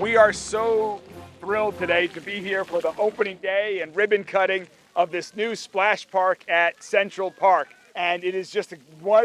We are so thrilled today to be here for the opening day and ribbon cutting of this new splash park at Central Park. And it is just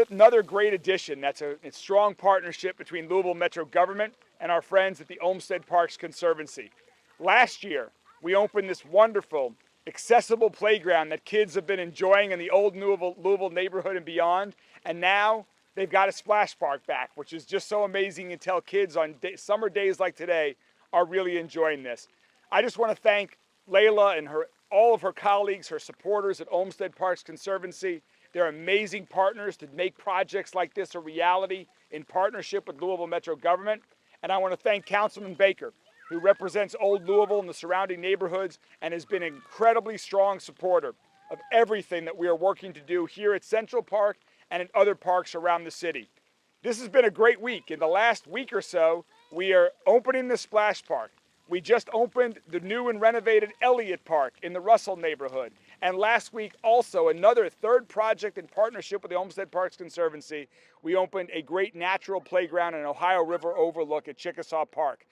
another great addition. That's a strong partnership between Louisville Metro government and our friends at the Olmsted Parks Conservancy. Last year, we opened this wonderful, accessible playground that kids have been enjoying in the old Louisville neighborhood and beyond. And now they've got a splash park back, which is just so amazing, and tell kids on summer days like today are really enjoying this. I just want to thank Layla and all of her colleagues, her supporters at Olmsted Parks Conservancy. They're amazing partners to make projects like this a reality in partnership with Louisville Metro government. And I want to thank Councilman Baker, who represents Old Louisville and the surrounding neighborhoods and has been an incredibly strong supporter of everything that we are working to do here at Central Park and in other parks around the city. This has been a great week. In the last week or so, we are opening the Splash Park. We just opened the new and renovated Elliott Park in the Russell neighborhood. And last week also, another third project in partnership with the Olmsted Parks Conservancy, we opened a great natural playground and Ohio River overlook at Chickasaw Park.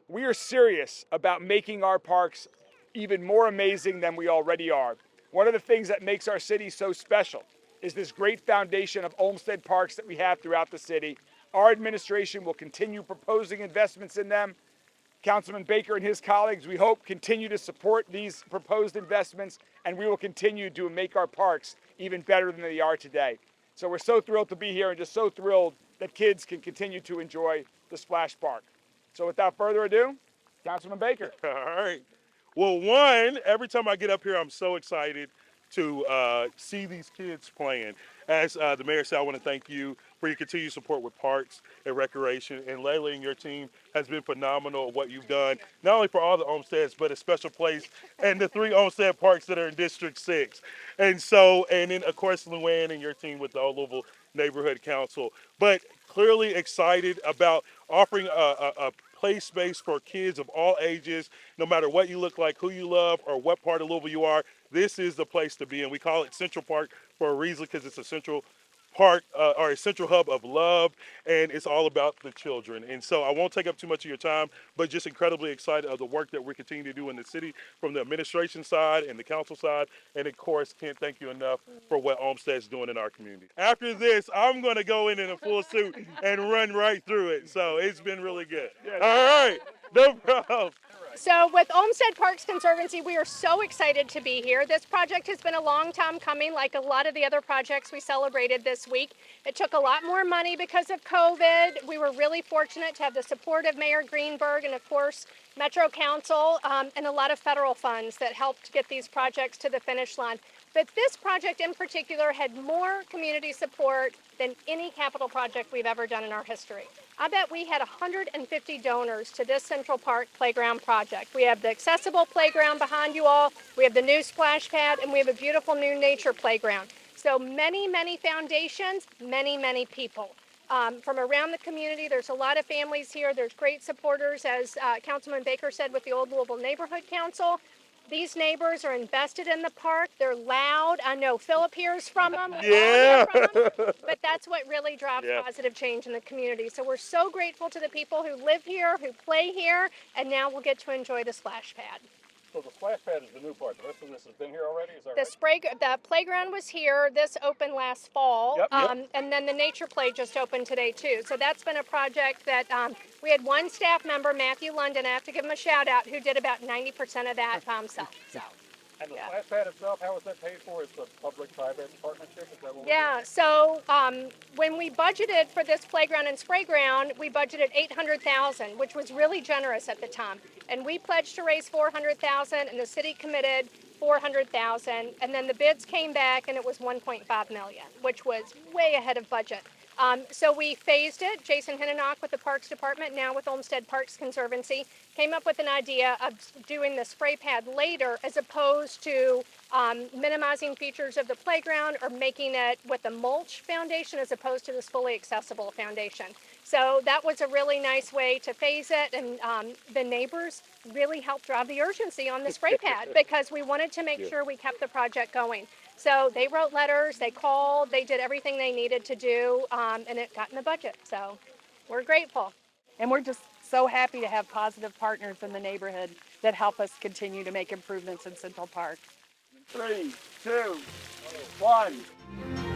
We are serious about making our parks even more amazing than we already are. One of the things that makes our city so special is this great foundation of Olmsted Parks that we have throughout the city. Our administration will continue proposing investments in them. Councilman Baker and his colleagues, we hope, continue to support these proposed investments, and we will continue to make our parks even better than they are today. So we're so thrilled to be here and just so thrilled that kids can continue to enjoy the Splash Park. So without further ado, Councilman Baker. All right. Well, one, every time I get up here, I'm so excited to see these kids playing. As the mayor said, I want to thank you for your continued support with parks and recreation. And Layla and your team has been phenomenal at what you've done, not only for all the Olmsteds, but a special place and the 3 Olmsted parks that are in District 6. And then of course, Luann and your team with the Old Louisville Neighborhood Council. But clearly excited about offering a play space for kids of all ages, no matter what you look like, who you love, or what part of Louisville you are. This is the place to be, and we call it Central Park for a reason, because it's a central park or a central hub of love, and it's all about the children. And so I won't take up too much of your time, but just incredibly excited of the work that we're continuing to do in the city from the administration side and the council side. And of course, can't thank you enough for what Olmsted's doing in our community. After this, I'm going to go in a full suit and run right through it. So it's been really good. All right, no problem. So with Olmsted Parks Conservancy, we are so excited to be here. This project has been a long time coming, like a lot of the other projects we celebrated this week. It took a lot more money because of COVID. We were really fortunate to have the support of Mayor Greenberg and, of course, Metro Council and a lot of federal funds that helped get these projects to the finish line. But this project in particular had more community support than any capital project we've ever done in our history. I bet we had 150 donors to this Central Park playground project. We have the accessible playground behind you all, we have the new splash pad, and we have a beautiful new nature playground. So many, many foundations, many, many people. From around the community, there's a lot of families here. There's great supporters, as Councilman Baker said, with the Old Louisville Neighborhood Council. These neighbors are invested in the park. They're loud. I know Philip hears from them. Yeah. But that's what really drives positive change in the community. So we're so grateful to the people who live here, who play here, and now we'll get to enjoy the splash pad. So the splash pad is the new part. The rest of this has been here already, is that The playground was here. This opened last fall. Yep. And then the nature play just opened today too. So that's been a project that we had one staff member, Matthew London, I have to give him a shout out, who did about 90% of that by himself. So. And the splash pad itself, how is that paid for? It's a public-private partnership? Is that what Yeah, so when we budgeted for this playground and Sprayground, we budgeted $800,000, which was really generous at the time. And we pledged to raise $400,000, and the city committed $400,000, and then the bids came back, and it was $1.5 million, which was way ahead of budget. So we phased it. Jason Hinnenock with the Parks Department, now with Olmsted Parks Conservancy, came up with an idea of doing the spray pad later as opposed to minimizing features of the playground or making it with a mulch foundation as opposed to this fully accessible foundation. So that was a really nice way to phase it, and the neighbors really helped drive the urgency on the spray pad because we wanted to make sure we kept the project going. So they wrote letters, they called, they did everything they needed to do, and it got in the budget. So we're grateful. And we're just so happy to have positive partners in the neighborhood that help us continue to make improvements in Central Park. 3, 2, 1.